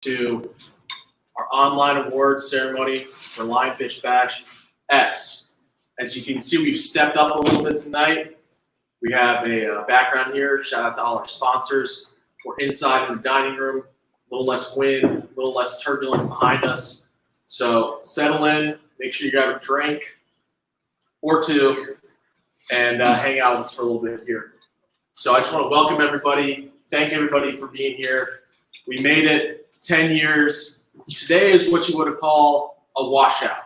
to our online awards ceremony for Lionfish Bash X. As you can see, we've stepped up a little bit tonight. We have a background here. Shout out to all our sponsors. We're inside in the dining room. A little less wind, a little less turbulence behind us. So settle in. Make sure you grab a drink or two and hang out with us for a little bit here. So I just want to welcome everybody. Thank everybody for being here. We made it 10 years. Today is what you would call a washout.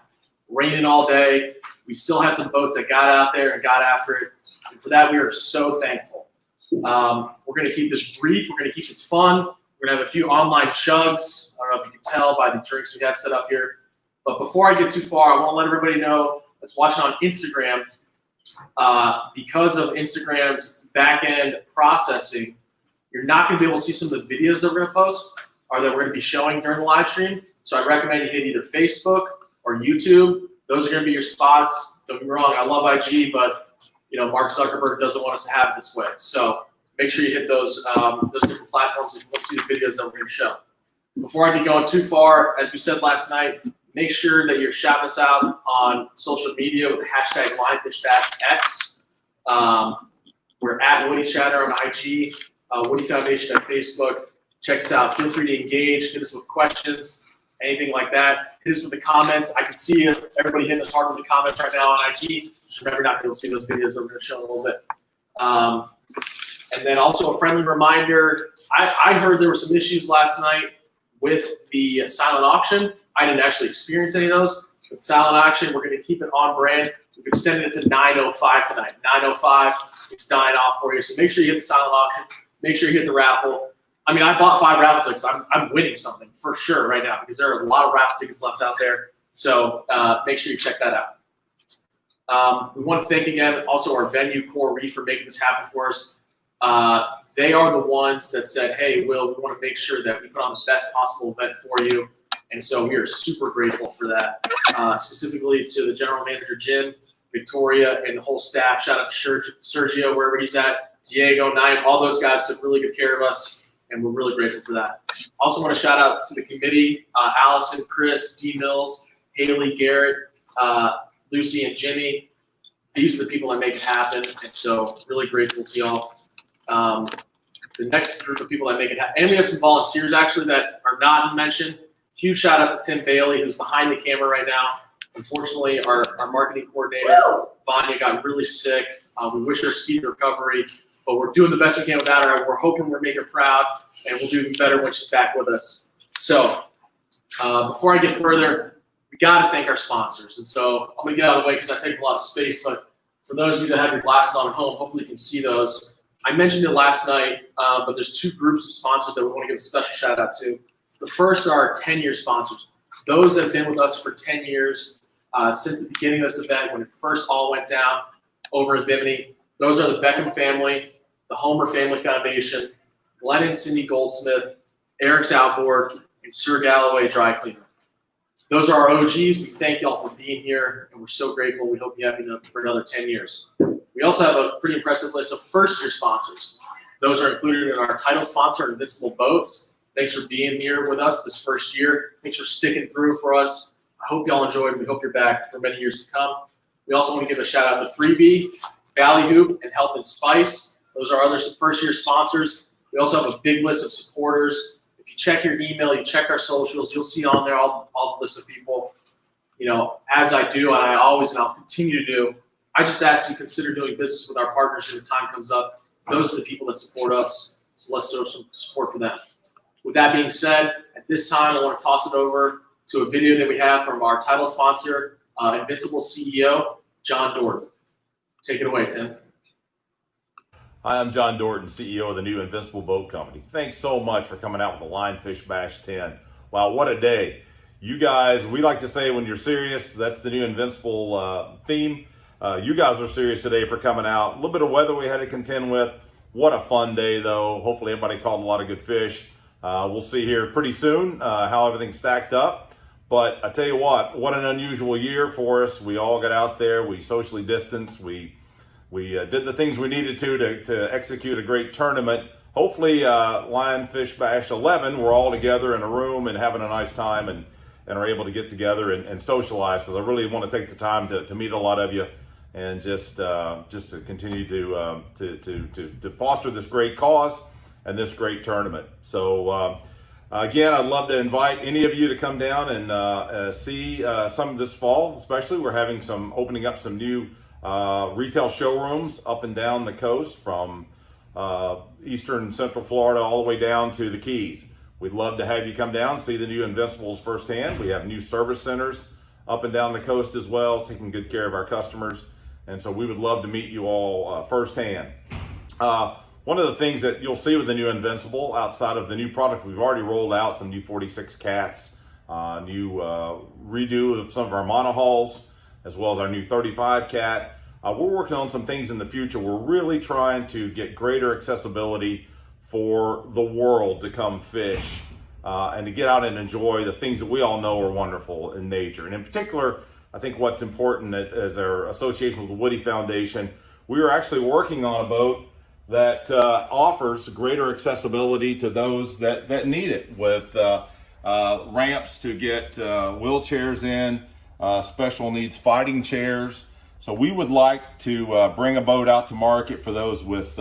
Raining all day. We still had some boats that got out there and got after it. And for that, we are so thankful. We're going to keep this brief. We're going to keep this fun. We're going to have a few online chugs. I don't know if you can tell by the drinks we have set up here. But before I get too far, I want to let everybody know that's watching on Instagram, because of Instagram's back-end processing, you're not going to be able to see some of the videos that we're going to post or that we're going to be showing during the live stream. So I recommend you hit either Facebook or YouTube. Those are going to be your spots. Don't get me wrong, I love IG, but Mark Zuckerberg doesn't want us to have it this way. So make sure you hit those different platforms if you want to see the videos that we're going to show. Before I get going too far, as we said last night, make sure that you're shouting us out on social media with the hashtag LionfishBashX. We're at Woody Chatter on IG, Woody Foundation on Facebook. Check us out. Feel free to engage. Hit us with questions, anything like that. Hit us with the comments. I can see everybody hitting us hard with the comments right now on IG. Just remember not to be able to see those videos that we're going to show in a little bit. And then also a friendly reminder, I heard there were some issues last night with the silent auction. I didn't actually experience any of those. With silent auction, we're going to keep it on brand. We've extended it to 9:05 tonight. 9:05, it's dying off for you. So make sure you hit the silent auction. Make sure you hit the raffle. I mean, I bought 5 raffle tickets. I'm winning something for sure right now because there are a lot of raffle tickets left out there. So make sure you check that out. We want to thank again also our venue, Core Reef, for making this happen for us. They are the ones that said, hey, Will, we want to make sure that we put on the best possible event for you. And so we are super grateful for that, specifically to the general manager, Jim, Victoria, and the whole staff. Shout out to Sergio, wherever he's at, Diego, Naim, all those guys took really good care of us, and we're really grateful for that. Also want to shout out to the committee, Allison, Chris, D. Mills, Haley, Garrett, Lucy, and Jimmy. These are the people that make it happen, and so really grateful to y'all. The next group of people that make it happen, and we have some volunteers actually that are not mentioned. Huge shout out to Tim Bailey, who's behind the camera right now. Unfortunately, our marketing coordinator, Vanya, got really sick. We wish her a speedy recovery, but we're doing the best we can without her. We're hoping we'll make her proud, and we'll do even better when she's back with us. So before I get further, we got to thank our sponsors. And so I'm going to get out of the way because I take a lot of space, but for those of you that have your glasses on at home, hopefully you can see those. I mentioned it last night, but there's 2 groups of sponsors that we want to give a special shout out to. The first are our 10-year sponsors. Those that have been with us for 10 years, since the beginning of this event, when it first all went down over in Bimini. Those are the Beckham family, the Homer Family Foundation, Glenn and Cindy Goldsmith, Eric's Outboard, and Sir Galloway Dry Cleaner. Those are our OGs. We thank y'all for being here, and we're so grateful. We hope you have enough for another 10 years. We also have a pretty impressive list of first-year sponsors. Those are included in our title sponsor, Invincible Boats. Thanks for being here with us this first year. Thanks for sticking through for us. I hope y'all enjoyed. We hope you're back for many years to come. We also want to give a shout out to Freebie, Ballyhoop, and Health and Spice. Those are other first-year sponsors. We also have a big list of supporters. If you check your email, you check our socials, you'll see on there all the list of people. As I do, and I always and I'll continue to do, I just ask you to consider doing business with our partners when the time comes up. Those are the people that support us, so let's show some support for them. With that being said, at this time, I want to toss it over to a video that we have from our title sponsor, Invincible CEO, John Dorton. Take it away, Tim. Hi, I'm John Dorton, CEO of the new Invincible Boat Company. Thanks so much for coming out with the Lionfish Bash 10. Wow, what a day. You guys, we like to say when you're serious, that's the new Invincible theme. You guys are serious today for coming out. A little bit of weather we had to contend with. What a fun day, though. Hopefully everybody caught a lot of good fish. We'll see here pretty soon how everything stacked up. But I tell you what an unusual year for us. We all got out there. We socially distanced. We did the things we needed to execute a great tournament. hopefully Lionfish Bash 11, we're all together in a room and having a nice time and are able to get together and socialize, because I really want to take the time to meet a lot of you and just to continue to foster this great cause and this great tournament. So again, I'd love to invite any of you to come down and see some of this fall. Especially, we're having opening up some new retail showrooms up and down the coast, from eastern central Florida all the way down to the Keys. We'd love to have you come down, see the new Invincibles firsthand. We have new service centers up and down the coast as well, taking good care of our customers. And so we would love to meet you all firsthand. One of the things that you'll see with the new Invincible, outside of the new product, we've already rolled out some new 46 cats, new redo of some of our monohulls, as well as our new 35 cat. We're working on some things in the future. We're really trying to get greater accessibility for the world to come fish and to get out and enjoy the things that we all know are wonderful in nature. And in particular, I think what's important as our association with the Woody Foundation, we are actually working on a boat that offers greater accessibility to those that need it, with ramps to get wheelchairs in, special needs fighting chairs. So we would like to bring a boat out to market for those with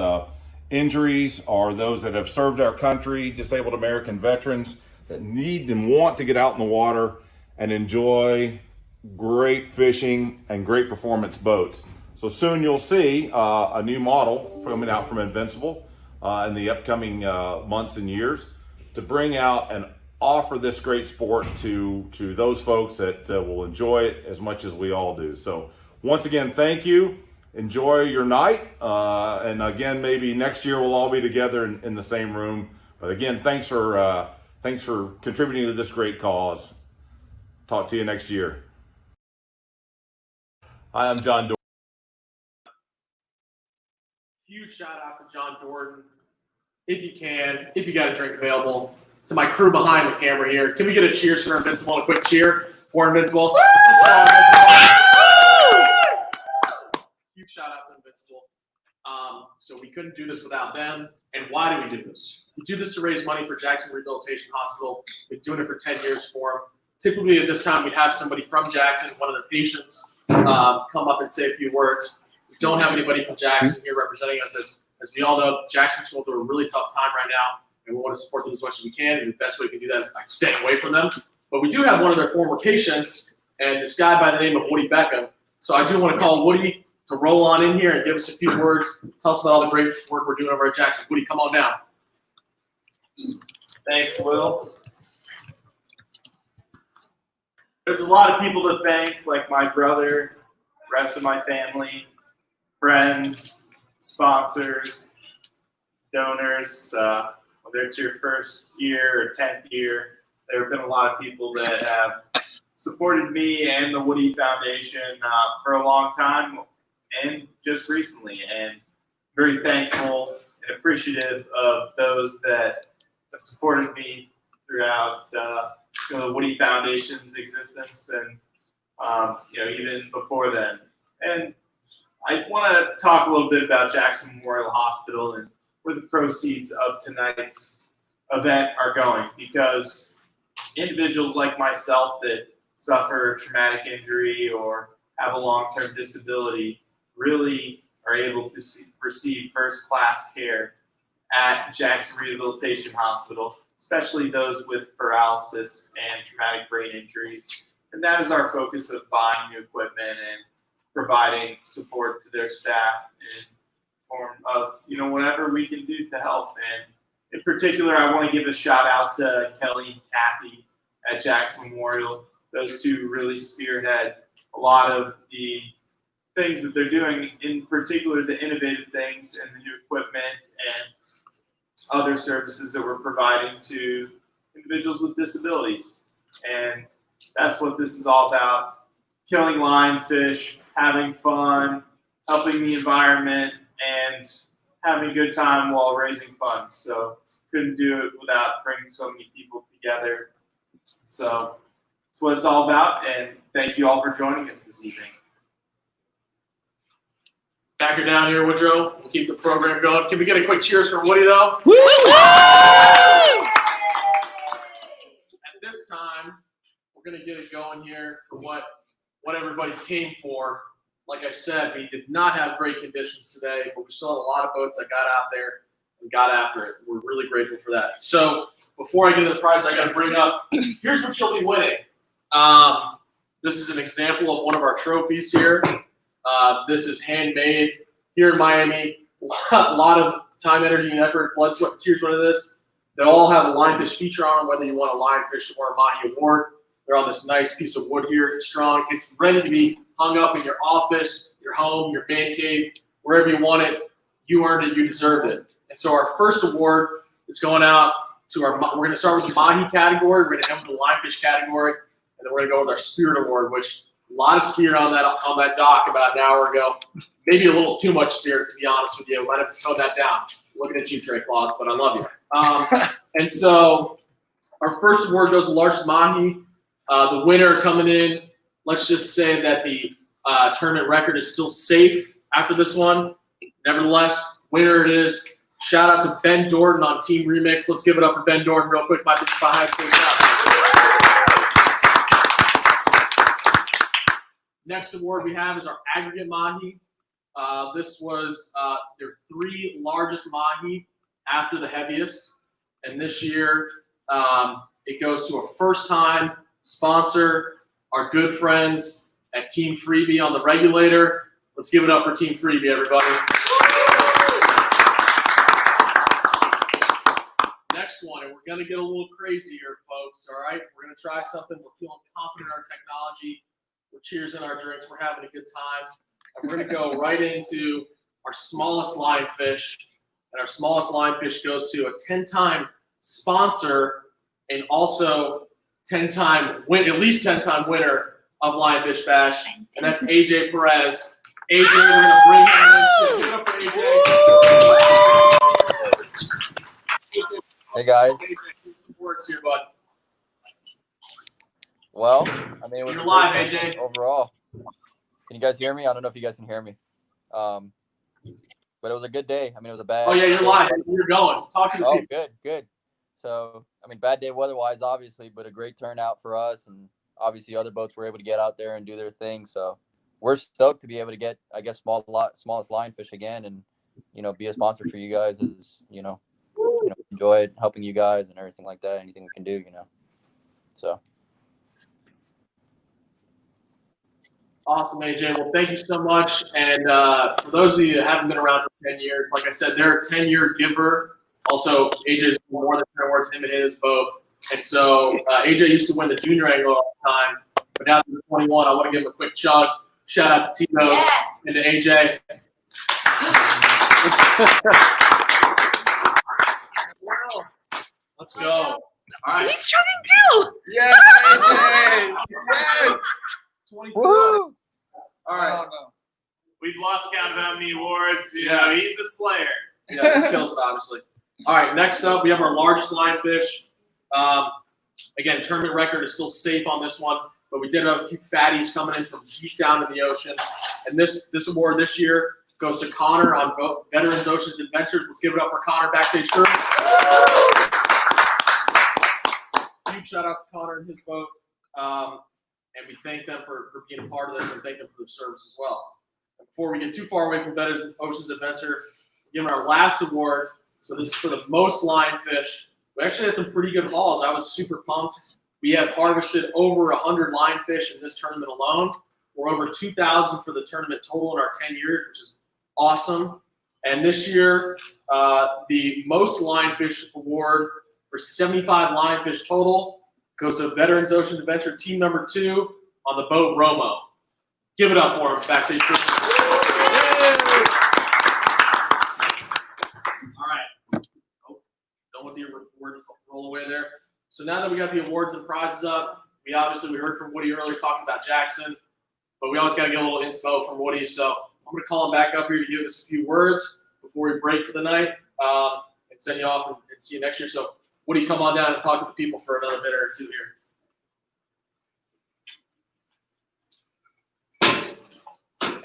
injuries or those that have served our country, disabled American veterans that need and want to get out in the water and enjoy great fishing and great performance boats. So soon you'll see a new model coming out from Invincible in the upcoming months and years, to bring out and offer this great sport to those folks that will enjoy it as much as we all do. So once again, thank you. Enjoy your night. And again, maybe next year we'll all be together in the same room. But again, thanks for contributing to this great cause. Talk to you next year. Hi, I'm John Dorton. Huge shout out to John Dorton. If you can, if you got a drink available. To my crew behind the camera here, can we get a cheers for Invincible and a quick cheer for Invincible? Huge shout out to Invincible. So we couldn't do this without them. And why do we do this? We do this to raise money for Jackson Rehabilitation Hospital. We've been doing it for 10 years for them. Typically at this time, we'd have somebody from Jackson, one of their patients, come up and say a few words. We don't have anybody from Jackson here representing us. As we all know, Jackson's going through a really tough time right now, and we want to support them as much as we can. And the best way we can do that is by staying away from them. But we do have one of their former patients, and this guy by the name of Woody Beckham. So I do want to call Woody to roll on in here and give us a few words. Tell us about all the great work we're doing over at Jackson. Woody, come on down. Thanks, Will. There's a lot of people to thank, like my brother, rest of my family, friends, sponsors, donors. Whether it's your first year or 10th year, there have been a lot of people that have supported me and the Woody Foundation for a long time, and just recently. And very thankful and appreciative of those that have supported me throughout the Woody Foundation's existence, and even before then. And I want to talk a little bit about Jackson Memorial Hospital and where the proceeds of tonight's event are going, because individuals like myself that suffer traumatic injury or have a long-term disability really are able to receive first-class care at Jackson Rehabilitation Hospital, especially those with paralysis and traumatic brain injuries. And that is our focus of buying new equipment and providing support to their staff in form of, whatever we can do to help. And in particular, I want to give a shout out to Kelly and Kathy at Jackson Memorial. Those two really spearhead a lot of the things that they're doing, in particular the innovative things and the new equipment and other services that we're providing to individuals with disabilities. And that's what this is all about: killing lionfish, having fun, helping the environment, and having a good time while raising funds. So couldn't do it without bringing so many people together. So that's what it's all about, and thank you all for joining us this evening. Back her down here, Woodrow. We'll keep the program going. Can we get a quick cheers for Woody, though? Woo! At this time, we're going to get it going here for what everybody came for. Like I said, we did not have great conditions today, but we still had a lot of boats that got out there and got after it. We're really grateful for that. So before I get into the prize, I got to bring up, here's what you'll be winning. This is an example of one of our trophies here. This is handmade here in Miami. A lot of time, energy, and effort, blood, sweat, and tears went into this. They all have a lionfish feature on them, whether you want a lionfish or a mahi award. They're on this nice piece of wood here, strong. It's ready to be hung up in your office, your home, your man cave, wherever you want it. You earned it, you deserved it. And so our first award is going out to we're going to start with the mahi category, we're going to end with the lionfish category, and then we're going to go with our spirit award, which a lot of spirit on that dock about an hour ago. Maybe a little too much spirit, to be honest with you. Might have to tone that down. Looking at you, Trey Claus, but I love you. And so our first award goes to largest mahi. The winner coming in, let's just say that the tournament record is still safe after this one. Nevertheless, winner it is. Shout out to Ben Dorton on Team Remix. Let's give it up for Ben Dorton real quick. My behind stage shot. Next award we have is our aggregate mahi. This was their 3 largest mahi after the heaviest. And this year, it goes to a first-time sponsor, our good friends at Team Freebie on the regulator. Let's give it up for Team Freebie, everybody. Next one, and we're going to get a little crazy here, folks, all right? We're going to try something. We're feeling confident in our technology. We're cheersing our drinks. We're having a good time. And we're going to go right into our smallest lionfish. And our smallest lionfish goes to a 10-time sponsor and also 10-time at least 10-time winner of Lionfish Bash, and that's AJ Perez. AJ, we're gonna bring him in. So give it up for AJ. Hey guys. AJ, give some words here, bud. Well, I mean, it was You're a live, great AJ. overall. Can you guys hear me? I don't know if you guys can hear me. But it was a good day. I mean, it was a bad. Oh yeah, you're live. You're going. Talk to the people. Good, good. So, I mean, bad day weather-wise, obviously, but a great turnout for us, and obviously other boats were able to get out there and do their thing. So, we're stoked to be able to get, I guess, smallest lionfish again, and be a sponsor for you guys. Is enjoy it, helping you guys and everything like that. Anything we can do, So. Awesome, AJ. Well, thank you so much. And for those of you that haven't been around for 10 years, like I said, they're a 10-year giver. Also, AJ's more than 10 awards, him and his both. And so AJ used to win the junior angler all the time, but now that he's 21, I want to give him a quick chug. Shout out to Tito's and to AJ. Let's go. All right. He's chugging too. Yeah, AJ. Yes. It's 22. Woo! All right. We've lost count of how many awards. Yeah. He's a slayer. Yeah, he kills it, obviously. All right, next up, we have our largest lionfish. Again, tournament record is still safe on this one, but we did have a few fatties coming in from deep down in the ocean. And this award this year goes to Connor on Veterans Oceans Adventures. Let's give it up for Connor, backstage crew. Huge shout out to Connor and his boat. And we thank them for being a part of this and thank them for their service as well. And before we get too far away from Veterans Oceans Adventure, we're giving our last award. So this is for the most lionfish. We actually had some pretty good hauls. I was super pumped. We have harvested over 100 lionfish in this tournament alone. We're over 2,000 for the tournament total in our 10 years, which is awesome. And this year, the most lionfish award for 75 lionfish total goes to Veterans Ocean Adventure Team Number 2 on the boat Romo. Give it up for him, backstage crew. Don't let the word roll away there. So now that we got the awards and prizes up, we heard from Woody earlier talking about Jackson, but we always got to get a little inspo from Woody. So I'm going to call him back up here to give us a few words before we break for the night and send you off and see you next year. So Woody, come on down and talk to the people for another minute or two here.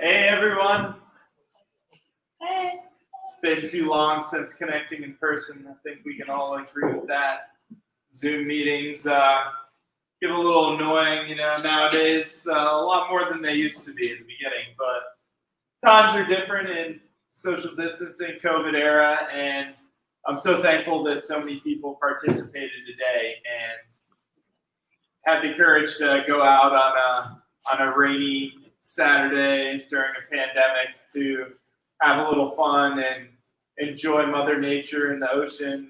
Hey, everyone. been too long since connecting in person. I think we can all agree with that. Zoom meetings get a little annoying, nowadays, a lot more than they used to be in the beginning. But times are different in social distancing, COVID era, and I'm so thankful that so many people participated today and had the courage to go out on a rainy Saturday during a pandemic to have a little fun and enjoy Mother Nature and the ocean,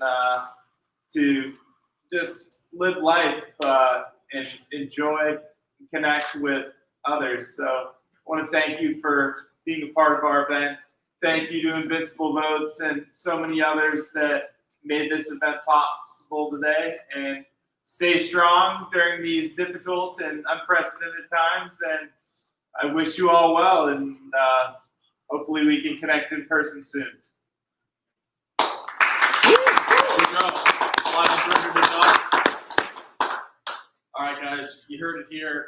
to just live life and enjoy and connect with others. So I want to thank you for being a part of our event. Thank you to Invincible Boats and so many others that made this event possible today. And stay strong during these difficult and unprecedented times. And I wish you all well, and hopefully we can connect in person soon. Good job. Good job. All right, guys, you heard it here.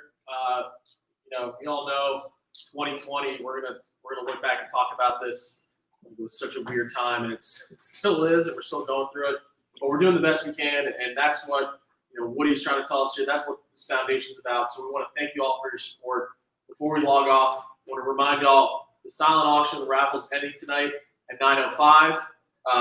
We all know 2020. We're gonna look back and talk about this. It was such a weird time, and it still is, and we're still going through it. But we're doing the best we can, and that's what Woody's trying to tell us here. That's what this foundation is about. So we want to thank you all for your support. Before we log off, I want to remind y'all the silent auction, the raffle's ending tonight at 9:05.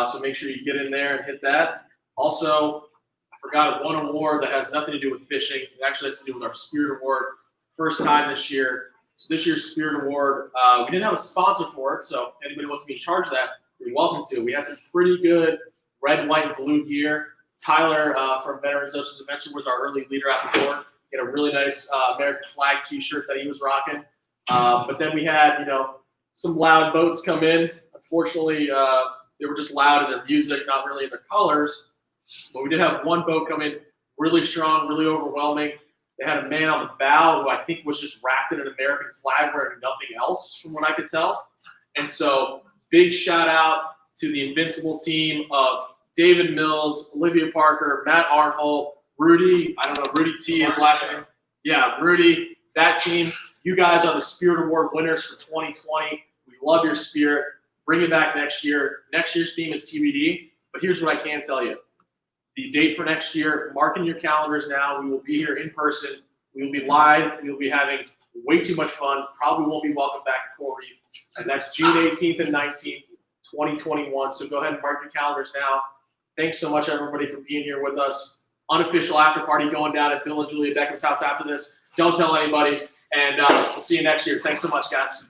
So make sure you get in there and hit that. Also, I forgot one award that has nothing to do with fishing. It actually has to do with our Spirit Award. First time this year. So this year's Spirit Award, we didn't have a sponsor for it, so anybody wants to be in charge of that, you're welcome to. We had some pretty good red, white, and blue gear. Tyler from Veterans Oceans Adventure was our early leader out the door. He had a really nice American flag T-shirt that he was rocking. But then we had, some loud boats come in. Unfortunately, they were just loud in their music, not really in their colors. But we did have one boat come in really strong, really overwhelming. They had a man on the bow who I think was just wrapped in an American flag wearing nothing else from what I could tell. And so big shout out to the Invincible team of David Mills, Olivia Parker, Matt Arnholt, Rudy. I don't know, Rudy T is last name. Yeah, Rudy, that team. You guys are the Spirit Award winners for 2020. We love your spirit. Bring it back next year. Next year's theme is TBD. But here's what I can tell you. The date for next year, mark in your calendars now. We will be here in person. We will be live. We will be having way too much fun. Probably won't be welcome back to Coral Reef. And that's June 18th and 19th, 2021. So go ahead and mark your calendars now. Thanks so much, everybody, for being here with us. Unofficial after party going down at Bill and Julia Beckham's house after this. Don't tell anybody. And we'll see you next year. Thanks so much, guys.